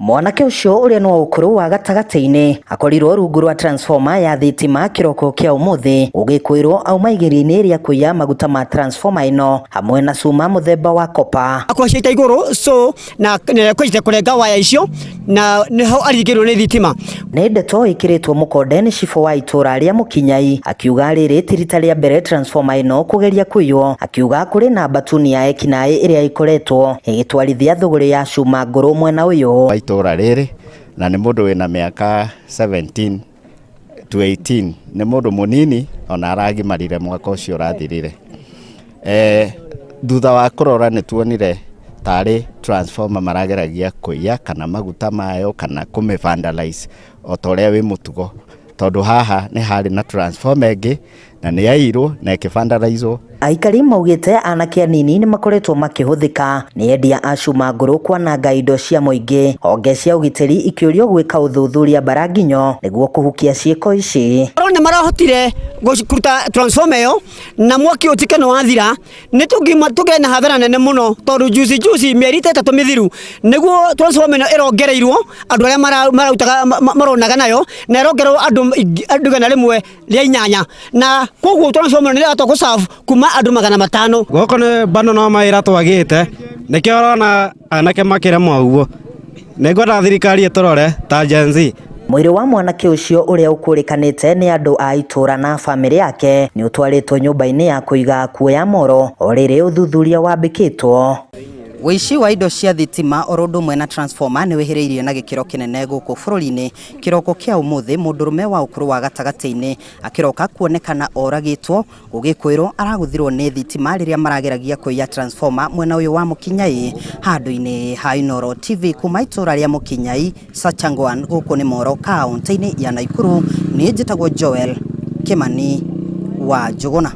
Mwanake ucio uria no ukuru wa gatagati-ini akorirwo rungu rwa transformer ya thitima kiroko kia umuthi ugikwirwo auma igiri-ini ria kuiya maguta ma transformer ino hamwe na cuma muthemba wa copper akwacita iguru so na kwite kurenga waya icio na niho arigirwo ni thitima. Ni ndeto ikiritwo mukonde ni cifo wa itura ria Mukinyai akiuga riri tirita ria mbere transformer ino kugeria kuiyo, akiuga kuri na batuni ya ekinae iria ikoretwo igitwarithia thuguri ya cuma nguru mwena uyu itura riri na ni mundu wina miaka 17 to 18 ni mundu munini ona aragimarire mwaka ucio urathirire. Thutha wa kurora ni tuonire tari transformer marageragia kuiya kana maguta mayo kana kume vandalize otoria wi mutugo, tondu haha ni hari na transformer ingi na ni yairwo na ikivandalizewo. Aikari maugite anake anini ni makoretwo makihuthika ni endia a cuma nguru kwananga indo cia muingi, honge cia ugitiri ikiurio gwika uthuthuria baranginyo niguo kuhukia ciiko ici. Ni marahotire kuruta transformer yo na mwaki utike no wathira ni tuge na hathara nene muno tondu juici mieri 3 mithiru niguo transformer no irongereirwo andu aria marautaga maronaga nayo na irongerwo andu gana rimwe ria 8 na koguo transformer ni irato ku serve kuma andu 500. Goko ni bano no maira twagite nikio rona anake makire mwaguo nigwenda thirikari iturore ta Gen Z. Mwiri wa mwanake ucio uria ukurikanite ni andu a itura na family yake ni utwaritwo nyumba-ini ya kuiga kuoya moro oriri uthuthuria wambikitwo. Wici wa indo cia thitima orondo mwena transformer ni weheriirio na gikiro kinene guku bururi-ini kiroko kia umuthi mundurume wa ukuru wa gatagati-ini akiroka kuonekana oragitwo gugikwirwo araguthirwo ni thitima riria marageragia kuiya transformer mwena uyu wa Mukinyai handu-ini ha Inooro TV kuma itura ria Mukinyai Sachangwan guku ni Moro kaunti-ini ya Naikuru. Ni njitagwo Joel Kimani wa Njuguna.